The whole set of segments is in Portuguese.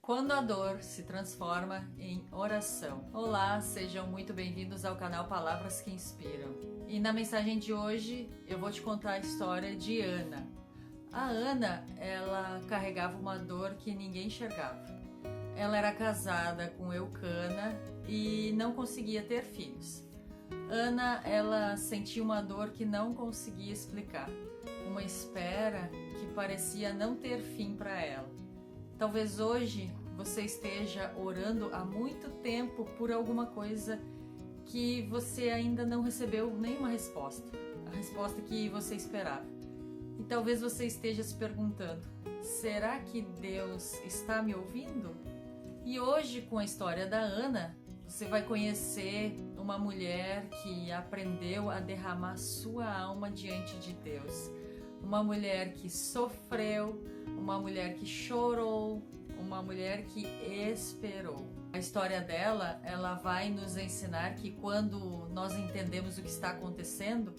Quando a dor se transforma em oração. Olá, sejam muito bem-vindos ao canal Palavras que Inspiram. E na mensagem de hoje eu vou te contar a história de Ana. A Ana, ela carregava uma dor que ninguém enxergava. Ela era casada com Eucana e não conseguia ter filhos. Ana, ela sentia uma dor que não conseguia explicar, uma espera que parecia não ter fim para ela. Talvez hoje você esteja orando há muito tempo por alguma coisa que você ainda não recebeu nenhuma resposta, a resposta que você esperava. E talvez você esteja se perguntando: será que Deus está me ouvindo? E hoje, com a história da Ana, você vai conhecer uma mulher que aprendeu a derramar sua alma diante de Deus. Uma mulher que sofreu, uma mulher que chorou, uma mulher que esperou. A história dela, ela vai nos ensinar que quando nós entendemos o que está acontecendo,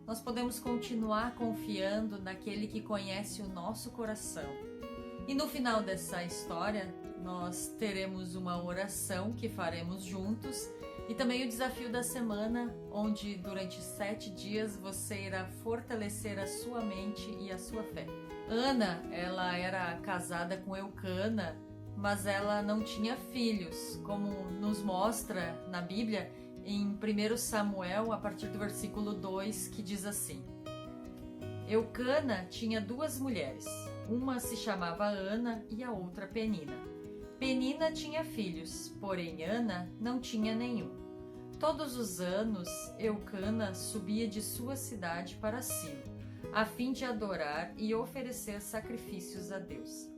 nós podemos continuar confiando naquele que conhece o nosso coração. E no final dessa história, nós teremos uma oração que faremos juntos e também o desafio da semana, onde durante 7 dias você irá fortalecer a sua mente e a sua fé. Ana, ela era casada com Eucana, mas ela não tinha filhos, como nos mostra na Bíblia em 1 Samuel, a partir do versículo 2, que diz assim: Eucana tinha 2 mulheres, uma se chamava Ana e a outra Penina. Penina tinha filhos, porém Ana não tinha nenhum. Todos os anos, Eucana subia de sua cidade para Silo, a fim de adorar e oferecer sacrifícios a Deus.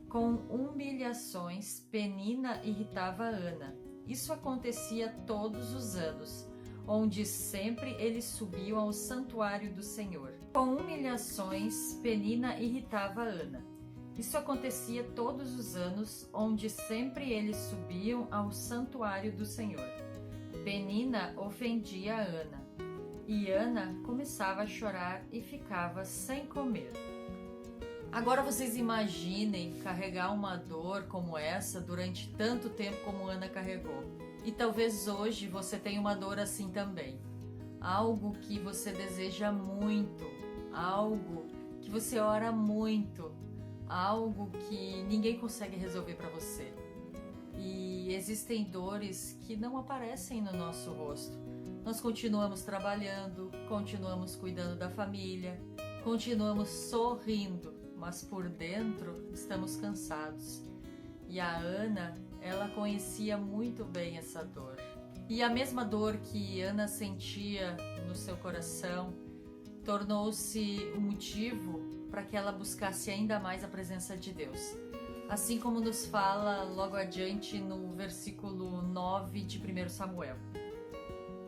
Com humilhações, Penina irritava Ana. Isso acontecia todos os anos, onde sempre eles subiam ao santuário do Senhor. Com humilhações, Penina irritava Ana. Isso acontecia todos os anos, onde sempre eles subiam ao santuário do Senhor. Penina ofendia Ana, e Ana começava a chorar e ficava sem comer. Agora vocês imaginem carregar uma dor como essa durante tanto tempo como Ana carregou. E talvez hoje você tenha uma dor assim também. Algo que você deseja muito, algo que você ora muito, algo que ninguém consegue resolver para você. E existem dores que não aparecem no nosso rosto. Nós continuamos trabalhando, continuamos cuidando da família, continuamos sorrindo, mas por dentro estamos cansados. E a Ana, ela conhecia muito bem essa dor. E a mesma dor que Ana sentia no seu coração tornou-se um motivo para que ela buscasse ainda mais a presença de Deus. Assim como nos fala logo adiante no versículo 9 de 1 Samuel.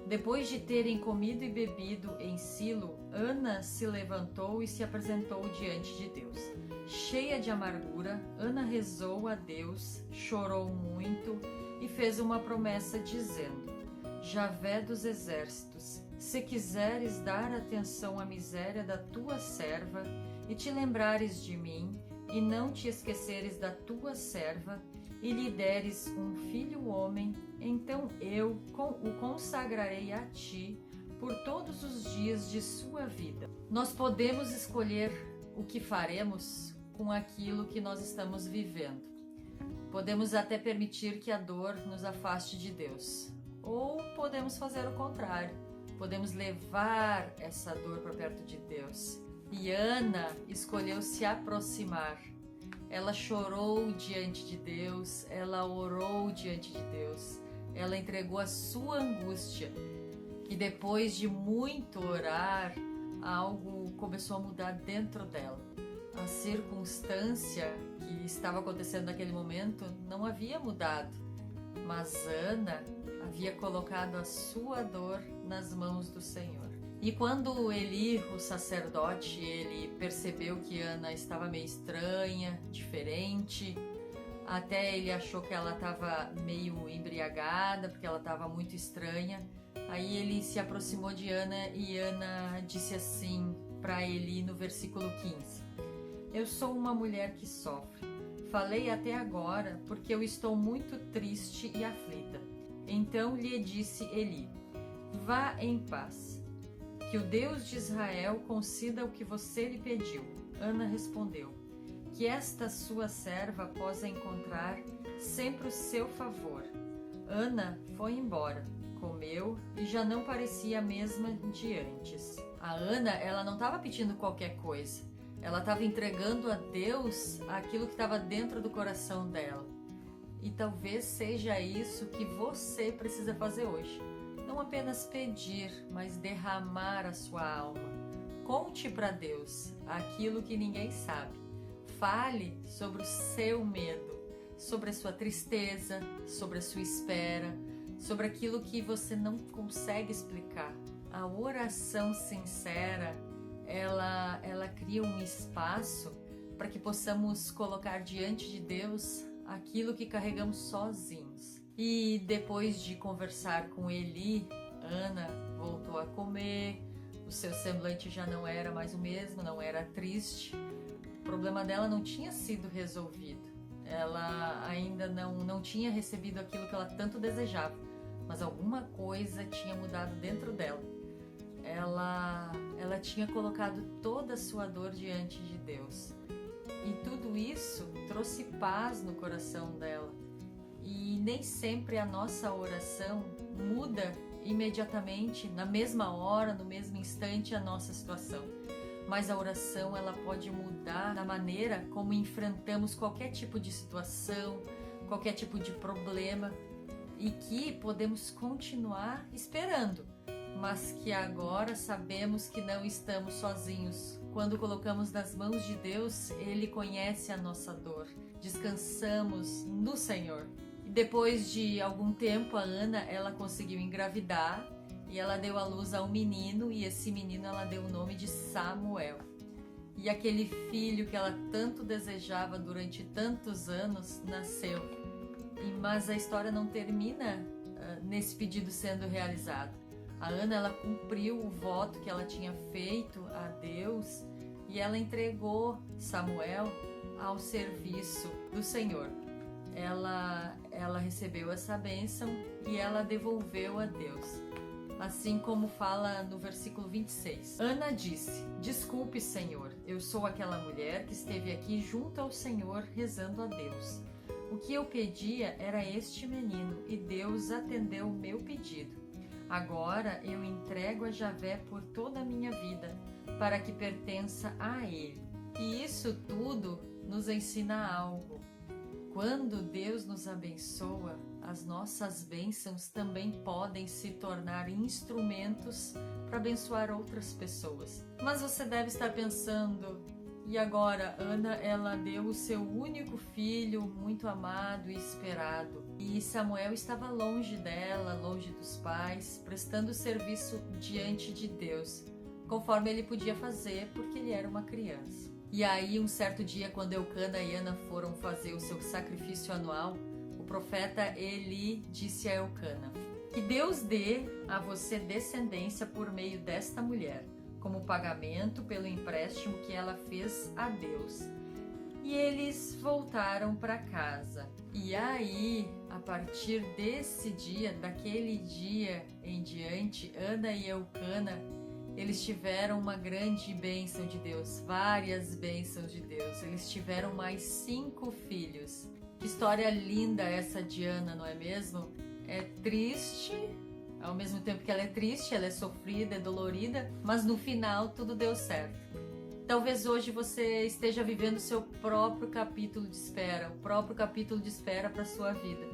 Depois de terem comido e bebido em Silo, Ana se levantou e se apresentou diante de Deus. Cheia de amargura, Ana rezou a Deus, chorou muito e fez uma promessa dizendo: Javé dos exércitos, se quiseres dar atenção à miséria da tua serva e te lembrares de mim, e não te esqueceres da tua serva, e lhe deres um filho homem, então eu o consagrarei a ti por todos os dias de sua vida. Nós podemos escolher o que faremos com aquilo que nós estamos vivendo. Podemos até permitir que a dor nos afaste de Deus. Ou podemos fazer o contrário. Podemos levar essa dor para perto de Deus. E Ana escolheu se aproximar. Ela chorou diante de Deus, ela orou diante de Deus, ela entregou a sua angústia. E depois de muito orar, algo começou a mudar dentro dela. A circunstância que estava acontecendo naquele momento não havia mudado, mas Ana havia colocado a sua dor nas mãos do Senhor. E quando Eli, o sacerdote, ele percebeu que Ana estava meio estranha, diferente, até ele achou que ela estava meio embriagada, porque ela estava muito estranha. Aí ele se aproximou de Ana e Ana disse assim para Eli no versículo 15: Eu sou uma mulher que sofre. Falei até agora porque eu estou muito triste e aflita. Então lhe disse Eli: vá em paz. Que o Deus de Israel conceda o que você lhe pediu. Ana respondeu: que esta sua serva possa encontrar sempre o seu favor. Ana foi embora, comeu e já não parecia a mesma de antes. A Ana, ela não estava pedindo qualquer coisa. Ela estava entregando a Deus aquilo que estava dentro do coração dela. E talvez seja isso que você precisa fazer hoje. Não apenas pedir, mas derramar a sua alma. Conte para Deus aquilo que ninguém sabe. Fale sobre o seu medo, sobre a sua tristeza, sobre a sua espera, sobre aquilo que você não consegue explicar. A oração sincera, ela cria um espaço para que possamos colocar diante de Deus aquilo que carregamos sozinhos. E depois de conversar com Eli, Ana voltou a comer, o seu semblante já não era mais o mesmo, não era triste. O problema dela não tinha sido resolvido. Ela ainda não tinha recebido aquilo que ela tanto desejava, mas alguma coisa tinha mudado dentro dela. Ela tinha colocado toda a sua dor diante de Deus. E tudo isso trouxe paz no coração dela. E nem sempre a nossa oração muda imediatamente, na mesma hora, no mesmo instante, a nossa situação. Mas a oração, ela pode mudar na maneira como enfrentamos qualquer tipo de situação, qualquer tipo de problema, e que podemos continuar esperando, mas que agora sabemos que não estamos sozinhos. Quando colocamos nas mãos de Deus, Ele conhece a nossa dor. Descansamos no Senhor. E depois de algum tempo, a Ana, ela conseguiu engravidar e ela deu à luz a um menino, e esse menino ela deu o nome de Samuel. E aquele filho que ela tanto desejava durante tantos anos nasceu. Mas a história não termina nesse pedido sendo realizado. A Ana, ela cumpriu o voto que ela tinha feito a Deus e ela entregou Samuel ao serviço do Senhor. Ela recebeu essa bênção e ela devolveu a Deus. Assim como fala no versículo 26. Ana disse: desculpe, Senhor, eu sou aquela mulher que esteve aqui junto ao Senhor rezando a Deus. O que eu pedia era este menino e Deus atendeu o meu pedido. Agora eu entrego a Javé por toda a minha vida, para que pertença a Ele. E isso tudo nos ensina algo. Quando Deus nos abençoa, as nossas bênçãos também podem se tornar instrumentos para abençoar outras pessoas. Mas você deve estar pensando: e agora, Ana, ela deu o seu único filho, muito amado e esperado. E Samuel estava longe dela, longe dos pais, prestando serviço diante de Deus, conforme ele podia fazer, porque ele era uma criança. E aí, um certo dia, quando Eucana e Ana foram fazer o seu sacrifício anual, o profeta Eli disse a Eucana: que Deus dê a você descendência por meio desta mulher, como pagamento pelo empréstimo que ela fez a Deus. E eles voltaram para casa. E aí, a partir desse dia, daquele dia em diante, Ana e Eucana, eles tiveram uma grande bênção de Deus, várias bênçãos de Deus. Eles tiveram mais 5 filhos. Que história linda essa de Ana, não é mesmo? É triste. Ao mesmo tempo que ela é triste, ela é sofrida, é dolorida, mas no final tudo deu certo. Talvez hoje você esteja vivendo o seu próprio capítulo de espera, o próprio capítulo de espera para a sua vida.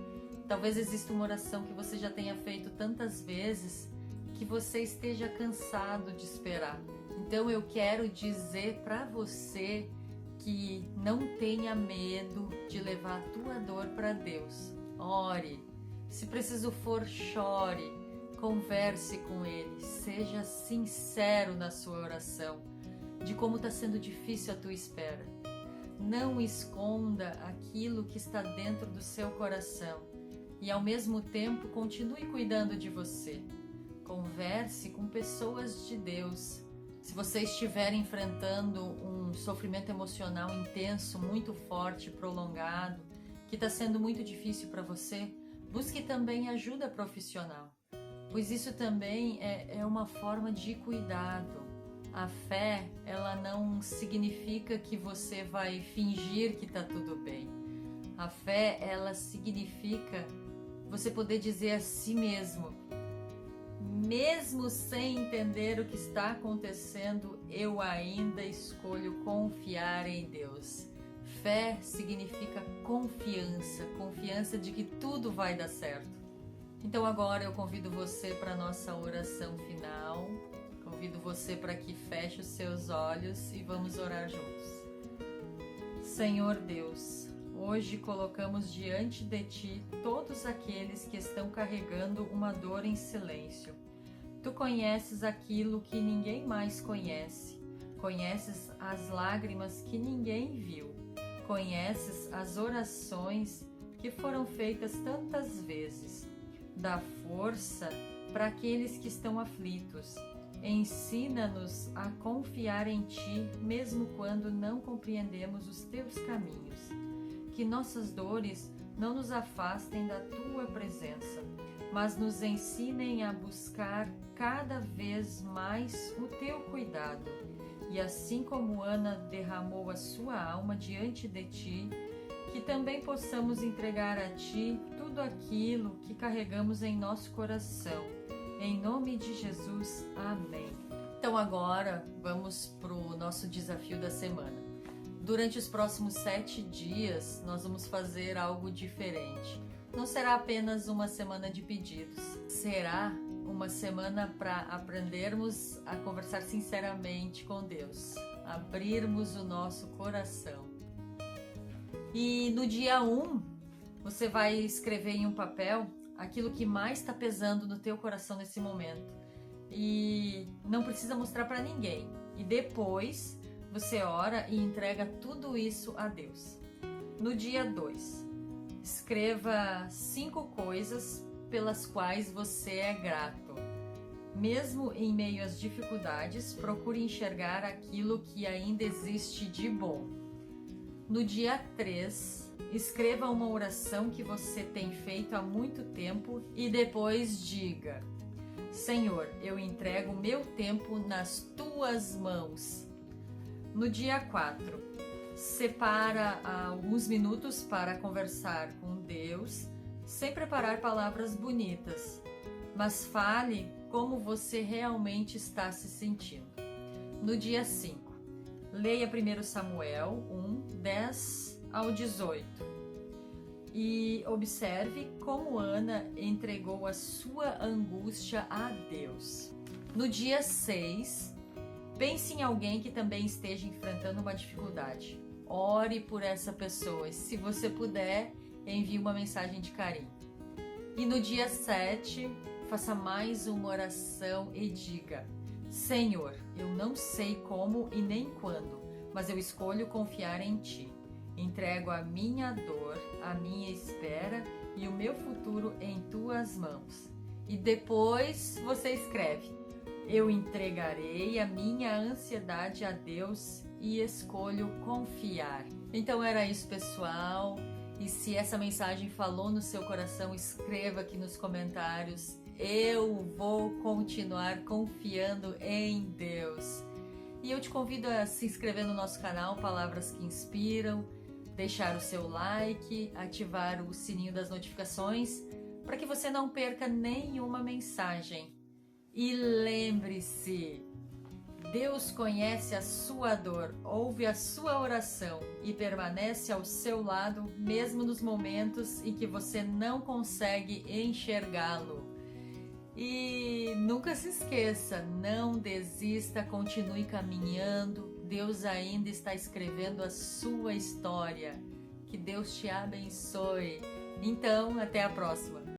Talvez exista uma oração que você já tenha feito tantas vezes que você esteja cansado de esperar. Então eu quero dizer para você que não tenha medo de levar a tua dor para Deus. Ore, se preciso for, chore. Converse com Ele, seja sincero na sua oração, de como está sendo difícil a tua espera. Não esconda aquilo que está dentro do seu coração e, ao mesmo tempo, continue cuidando de você. Converse com pessoas de Deus. Se você estiver enfrentando um um sofrimento emocional intenso, muito forte, prolongado, que está sendo muito difícil para você, busque também ajuda profissional, pois isso também é uma forma de cuidado. A fé, ela não significa que você vai fingir que está tudo bem. A fé, ela significa você poder dizer a si mesmo, mesmo sem entender o que está acontecendo, eu ainda escolho confiar em Deus. Fé significa confiança, confiança de que tudo vai dar certo. Então agora eu convido você para a nossa oração final. Convido você para que feche os seus olhos e vamos orar juntos. Senhor Deus, hoje colocamos diante de Ti todos aqueles que estão carregando uma dor em silêncio. Tu conheces aquilo que ninguém mais conhece. Conheces as lágrimas que ninguém viu. Conheces as orações que foram feitas tantas vezes. Dá força para aqueles que estão aflitos. Ensina-nos a confiar em Ti, mesmo quando não compreendemos os Teus caminhos. Que nossas dores não nos afastem da Tua presença, mas nos ensinem a buscar cada vez mais o Teu cuidado. E assim como Ana derramou a sua alma diante de Ti, que também possamos entregar a Ti tudo aquilo que carregamos em nosso coração. Em nome de Jesus, amém. Então agora vamos para o nosso desafio da semana. Durante os próximos 7 dias nós vamos fazer algo diferente. Não será apenas uma semana de pedidos, será uma semana para aprendermos a conversar sinceramente com Deus, abrirmos o nosso coração. E no dia 1, você vai escrever em um papel aquilo que mais está pesando no teu coração nesse momento. E não precisa mostrar para ninguém. E depois você ora e entrega tudo isso a Deus. No dia 2, escreva 5 coisas pelas quais você é grato. Mesmo em meio às dificuldades, procure enxergar aquilo que ainda existe de bom. No dia 3, escreva uma oração que você tem feito há muito tempo e depois diga: Senhor, eu entrego meu tempo nas Tuas mãos. No dia 4, separa alguns minutos para conversar com Deus, sem preparar palavras bonitas, mas fale como você realmente está se sentindo. No dia 5, leia 1 Samuel 1, 10 ao 18 e observe como Ana entregou a sua angústia a Deus. No dia 6, pense em alguém que também esteja enfrentando uma dificuldade. Ore por essa pessoa e, se você puder, envie uma mensagem de carinho. E no dia 7, faça mais uma oração e diga: Senhor, eu não sei como e nem quando, mas eu escolho confiar em Ti. Entrego a minha dor, a minha espera e o meu futuro em Tuas mãos. E depois você escreve: eu entregarei a minha ansiedade a Deus e escolho confiar. Então era isso, pessoal. E se essa mensagem falou no seu coração, escreva aqui nos comentários: eu vou continuar confiando em Deus. E eu te convido a se inscrever no nosso canal Palavras que Inspiram, deixar o seu like, ativar o sininho das notificações para que você não perca nenhuma mensagem. E lembre-se, Deus conhece a sua dor, ouve a sua oração e permanece ao seu lado mesmo nos momentos em que você não consegue enxergá-lo. E nunca se esqueça, não desista, continue caminhando. Deus ainda está escrevendo a sua história. Que Deus te abençoe. Então, até a próxima.